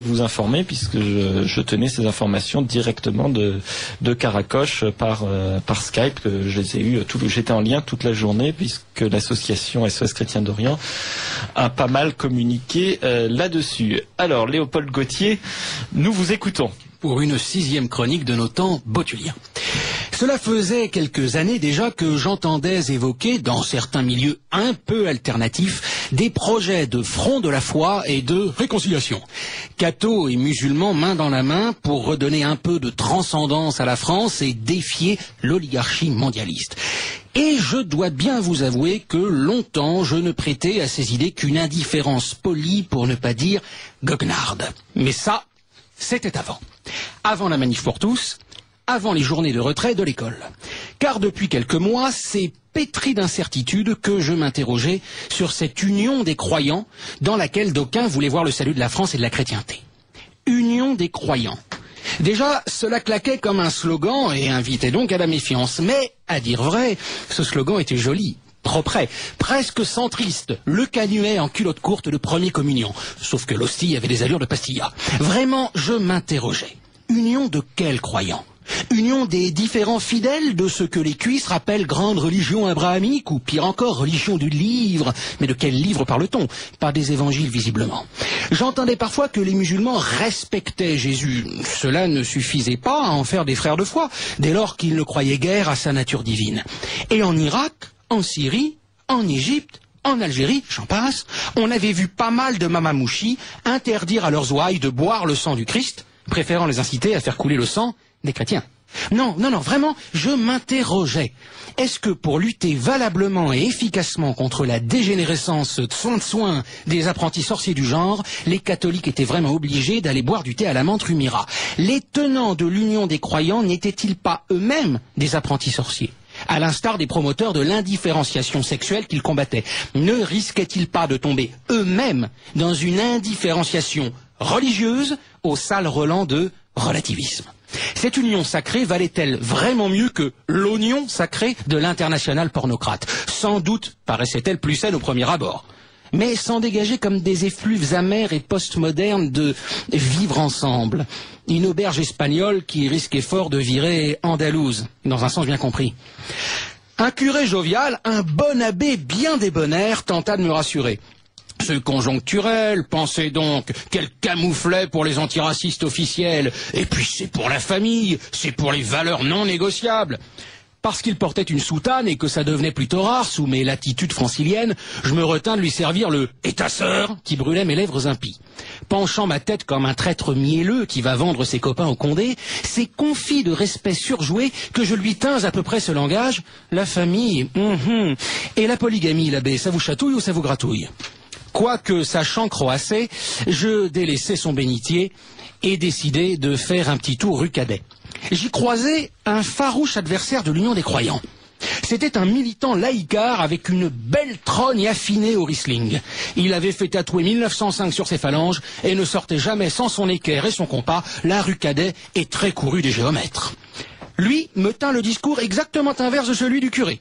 Vous informer puisque je tenais ces informations directement de Karakoche par Skype. Je les ai eues j'étais en lien toute la journée puisque l'association SOS Chrétien d'Orient a pas mal communiqué là-dessus. Alors Léopold Gauthier, nous vous écoutons. Pour une 6e chronique de nos temps botuliens. Cela faisait quelques années déjà que j'entendais évoquer, dans certains milieux un peu alternatifs, des projets de front de la foi et de réconciliation. Cathos et musulmans main dans la main pour redonner un peu de transcendance à la France et défier l'oligarchie mondialiste. Et je dois bien vous avouer que longtemps je ne prêtais à ces idées qu'une indifférence polie, pour ne pas dire goguenarde. Mais ça, c'était avant. Avant la manif pour tous, avant les journées de retrait de l'école. Car depuis quelques mois, c'est pétri d'incertitude que je m'interrogeais sur cette union des croyants dans laquelle d'aucuns voulaient voir le salut de la France et de la chrétienté. Union des croyants. Déjà, cela claquait comme un slogan et invitait donc à la méfiance. Mais, à dire vrai, ce slogan était joli. Trop près, presque centriste, le canuet en culotte courte de premier communion. Sauf que l'hostie avait des allures de pastilla. Vraiment, je m'interrogeais. Union de quels croyants? Union des différents fidèles de ce que les cuisses rappellent grande religion abrahamique, ou pire encore, religion du livre. Mais de quel livre parle-t-on? Pas des évangiles, visiblement. J'entendais parfois que les musulmans respectaient Jésus. Cela ne suffisait pas à en faire des frères de foi, dès lors qu'ils ne croyaient guère à sa nature divine. Et en Irak, en Syrie, en Égypte, en Algérie, j'en passe, on avait vu pas mal de mamamouchis interdire à leurs ouailles de boire le sang du Christ, préférant les inciter à faire couler le sang des chrétiens. Non, vraiment, je m'interrogeais. Est-ce que pour lutter valablement et efficacement contre la dégénérescence soin des apprentis sorciers du genre, les catholiques étaient vraiment obligés d'aller boire du thé à la menthe rumira? Les tenants de l'union des croyants n'étaient-ils pas eux-mêmes des apprentis sorciers? À l'instar des promoteurs de l'indifférenciation sexuelle qu'ils combattaient, ne risquaient-ils pas de tomber eux-mêmes dans une indifférenciation religieuse au sale relent de relativisme? Cette union sacrée valait-elle vraiment mieux que l'oignon sacré de l'international pornocrate? Sans doute paraissait-elle plus saine au premier abord, mais sans dégager comme des effluves amers et postmodernes de vivre ensemble. Une auberge espagnole qui risquait fort de virer andalouse, dans un sens bien compris. Un curé jovial, un bon abbé bien débonnaire, tenta de me rassurer. C'est conjoncturel, pensez donc, quel camouflet pour les antiracistes officiels. Et puis c'est pour la famille, c'est pour les valeurs non négociables. Parce qu'il portait une soutane et que ça devenait plutôt rare sous mes latitudes franciliennes, je me retins de lui servir le « et ta sœur » qui brûlait mes lèvres impies. Penchant ma tête comme un traître mielleux qui va vendre ses copains au Condé, c'est confit de respect surjoué que je lui tins à peu près ce langage. La famille, et la polygamie, l'abbé, ça vous chatouille ou ça vous gratouille? Quoique sachant croasser, je délaissai son bénitier et décidai de faire un petit tour rue Cadet. J'y croisai un farouche adversaire de l'Union des croyants. C'était un militant laïcard avec une belle trogne affinée au Riesling. Il avait fait tatouer 1905 sur ses phalanges et ne sortait jamais sans son équerre et son compas. La rue Cadet est très courue des géomètres. Lui me tint le discours exactement inverse de celui du curé.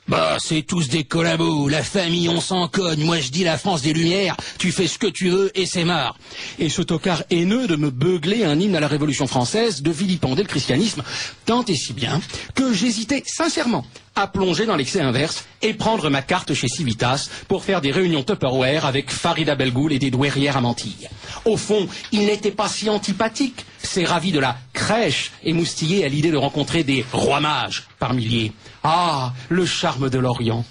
Bah, c'est tous des collabos, la famille on s'en cogne, moi je dis la France des Lumières, tu fais ce que tu veux et c'est marre. Et ce tocard haineux de me beugler un hymne à la Révolution française, de vilipender le christianisme, tant et si bien que j'hésitais sincèrement à plonger dans l'excès inverse et prendre ma carte chez Civitas pour faire des réunions Tupperware avec Farida Belgoul et des douairières à Mantilles. Au fond, il n'était pas si antipathique, ces ravis de la crèche émoustillés à l'idée de rencontrer des rois mages par milliers. Ah, le charme de l'Orient,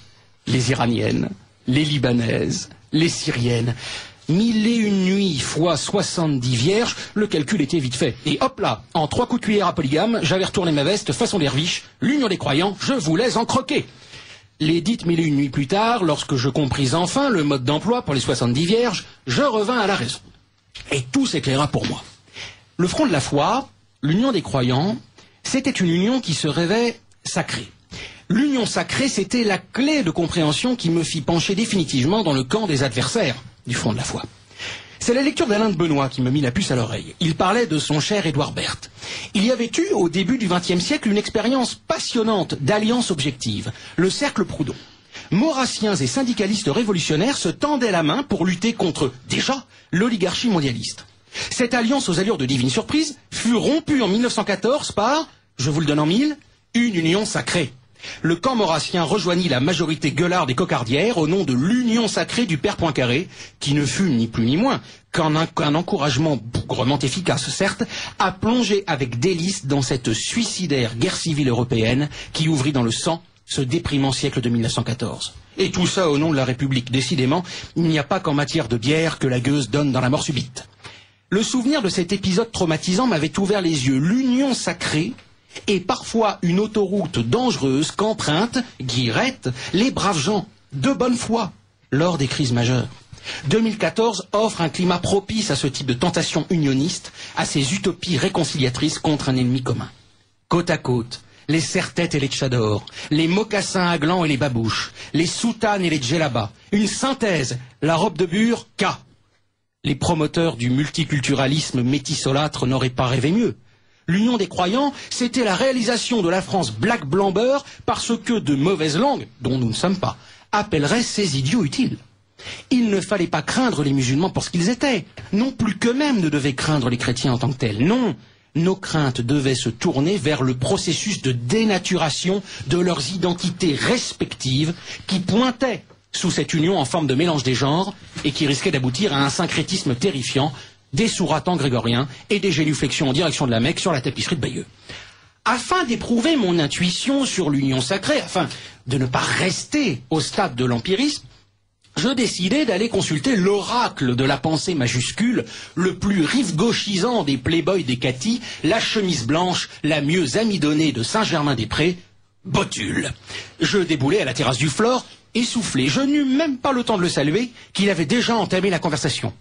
les Iraniennes, les Libanaises, les Syriennes. 1001 nuits fois 70 vierges, le calcul était vite fait. Et hop là, en 3 coups de cuillère à polygame, j'avais retourné ma veste façon derviche, l'union des croyants, je voulais en croquer. Les dites 1001 nuits plus tard, lorsque je compris enfin le mode d'emploi pour les 70 vierges, je revins à la raison. Et tout s'éclaira pour moi. Le front de la foi, l'union des croyants, c'était une union qui se rêvait sacrée. L'union sacrée, c'était la clé de compréhension qui me fit pencher définitivement dans le camp des adversaires du front de la foi. C'est la lecture d'Alain de Benoît qui me mit la puce à l'oreille. Il parlait de son cher Édouard Berthe. Il y avait eu, au début du XXe siècle, une expérience passionnante d'alliance objective, le cercle Proudhon. Maurassiens et syndicalistes révolutionnaires se tendaient la main pour lutter contre, déjà, l'oligarchie mondialiste. Cette alliance aux allures de divine surprise fut rompue en 1914 par, je vous le donne en mille, une union sacrée. Le camp maurassien rejoignit la majorité gueularde et cocardière au nom de l'union sacrée du père Poincaré, qui ne fut ni plus ni moins qu'un encouragement bougrement efficace, certes, à plonger avec délice dans cette suicidaire guerre civile européenne qui ouvrit dans le sang ce déprimant siècle de 1914. Et tout ça au nom de la République. Décidément, il n'y a pas qu'en matière de bière que la gueuse donne dans la mort subite. Le souvenir de cet épisode traumatisant m'avait ouvert les yeux. L'union sacrée est parfois une autoroute dangereuse qu'empruntent, guillerette, les braves gens de bonne foi lors des crises majeures. 2014 offre un climat propice à ce type de tentation unioniste, à ces utopies réconciliatrices contre un ennemi commun. Côte à côte, les serre-têtes et les tchadors, les mocassins à glands et les babouches, les soutanes et les djellabas, une synthèse, la robe de bure, K. Les promoteurs du multiculturalisme métissolâtre n'auraient pas rêvé mieux. L'union des croyants, c'était la réalisation de la France black blanc beurre parce que de mauvaises langues, dont nous ne sommes pas, appelleraient ces idiots utiles. Il ne fallait pas craindre les musulmans pour ce qu'ils étaient, non plus qu'eux-mêmes ne devaient craindre les chrétiens en tant que tels, non. Nos craintes devaient se tourner vers le processus de dénaturation de leurs identités respectives qui pointaient sous cette union en forme de mélange des genres et qui risquait d'aboutir à un syncrétisme terrifiant, des sourathans grégoriens et des génuflexions en direction de la Mecque sur la tapisserie de Bayeux. Afin d'éprouver mon intuition sur l'union sacrée, afin de ne pas rester au stade de l'empirisme, je décidai d'aller consulter l'oracle de la pensée majuscule, le plus rive-gauchisant des playboys des Cathy, la chemise blanche, la mieux amidonnée de Saint-Germain-des-Prés, Botul. Je déboulai à la terrasse du Flore, essoufflé. Je n'eus même pas le temps de le saluer, qu'il avait déjà entamé la conversation.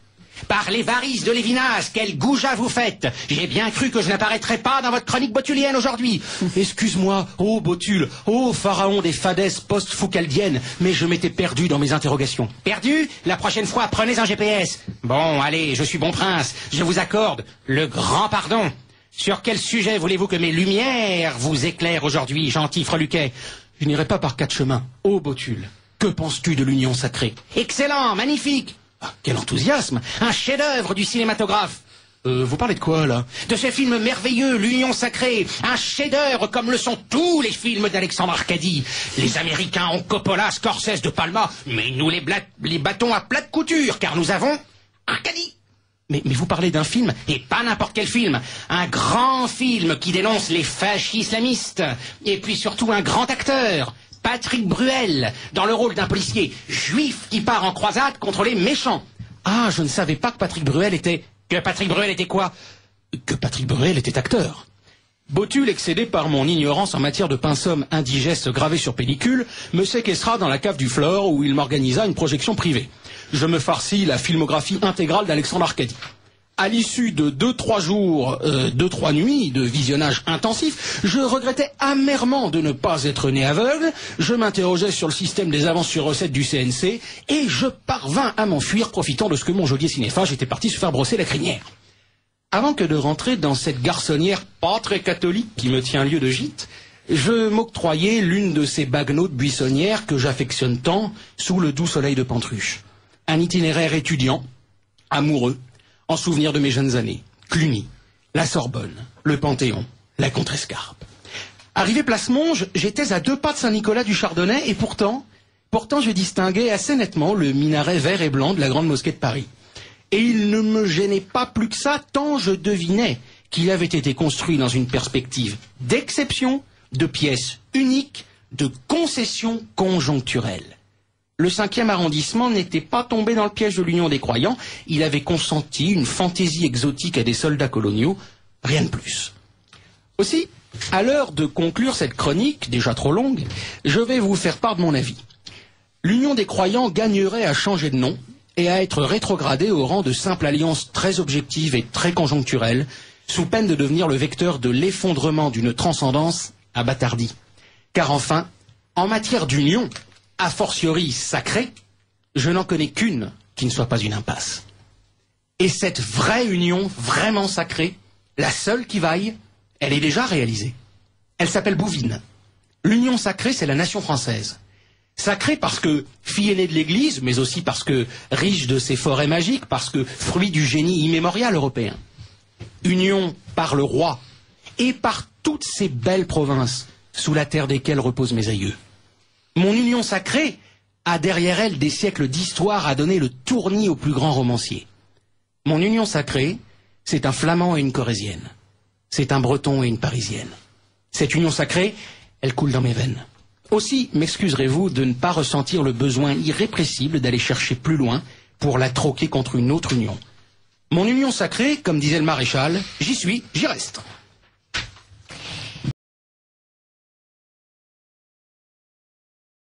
Par les varices de Lévinas, quel goujat vous faites! J'ai bien cru que je n'apparaîtrais pas dans votre chronique botulienne aujourd'hui. Excuse-moi, ô Botul, ô pharaon des fadesses post-foucaldiennes, mais je m'étais perdu dans mes interrogations. Perdu? La prochaine fois, prenez un GPS. Bon, allez, je suis bon prince, je vous accorde le grand pardon. Sur quel sujet voulez-vous que mes lumières vous éclairent aujourd'hui, gentil freluquet? Je n'irai pas par quatre chemins. Ô Botul, que penses-tu de l'union sacrée? Excellent, magnifique. Ah, quel enthousiasme! Un chef-d'œuvre du cinématographe! Vous parlez de quoi, là? De ce film merveilleux, l'Union Sacrée! Un chef-d'œuvre comme le sont tous les films d'Alexandre Arcadi! Les Américains ont Coppola, Scorsese, De Palma, mais nous les battons à plat de couture, car nous avons Arcadi! Mais vous parlez d'un film, et pas n'importe quel film! Un grand film qui dénonce les fascistes islamistes! Et puis surtout un grand acteur! Patrick Bruel, dans le rôle d'un policier juif qui part en croisade contre les méchants. Ah, je ne savais pas que Patrick Bruel était... Que Patrick Bruel était quoi? Que Patrick Bruel était acteur. Botul, excédé par mon ignorance en matière de pinsomme indigeste gravé sur pellicule, me séquestra dans la cave du Flore où il m'organisa une projection privée. Je me farcis la filmographie intégrale d'Alexandre Arcadi. À l'issue de 2-3 jours, 2-3 nuits de visionnage intensif, je regrettais amèrement de ne pas être né aveugle, je m'interrogeais sur le système des avances sur recettes du CNC, et je parvins à m'enfuir profitant de ce que mon geôlier cinéphage était parti se faire brosser la crinière. Avant que de rentrer dans cette garçonnière pas très catholique qui me tient lieu de gîte, je m'octroyais l'une de ces bagnottes buissonnières que j'affectionne tant sous le doux soleil de Pantruche. Un itinéraire étudiant, amoureux, en souvenir de mes jeunes années, Cluny, la Sorbonne, le Panthéon, la Contrescarpe. Arrivé place Monge, j'étais à 2 pas de Saint-Nicolas du Chardonnay et pourtant je distinguais assez nettement le minaret vert et blanc de la Grande Mosquée de Paris. Et il ne me gênait pas plus que ça tant je devinais qu'il avait été construit dans une perspective d'exception, de pièces uniques, de concessions conjoncturelles. Le 5e arrondissement n'était pas tombé dans le piège de l'Union des croyants, il avait consenti une fantaisie exotique à des soldats coloniaux, rien de plus. Aussi, à l'heure de conclure cette chronique, déjà trop longue, je vais vous faire part de mon avis. L'Union des croyants gagnerait à changer de nom et à être rétrogradée au rang de simple alliance très objective et très conjoncturelle, sous peine de devenir le vecteur de l'effondrement d'une transcendance abâtardie. Car enfin, en matière d'union, a fortiori sacrée, je n'en connais qu'une qui ne soit pas une impasse. Et cette vraie union, vraiment sacrée, la seule qui vaille, elle est déjà réalisée. Elle s'appelle Bouvines. L'union sacrée, c'est la nation française. Sacrée parce que fille aînée de l'Église, mais aussi parce que riche de ses forêts magiques, parce que fruit du génie immémorial européen. Union par le roi et par toutes ces belles provinces sous la terre desquelles reposent mes aïeux. Mon union sacrée a derrière elle des siècles d'histoire à donner le tournis aux plus grands romanciers. Mon union sacrée, c'est un Flamand et une Corrézienne. C'est un Breton et une Parisienne. Cette union sacrée, elle coule dans mes veines. Aussi, m'excuserez-vous de ne pas ressentir le besoin irrépressible d'aller chercher plus loin pour la troquer contre une autre union. Mon union sacrée, comme disait le maréchal, j'y suis, j'y reste.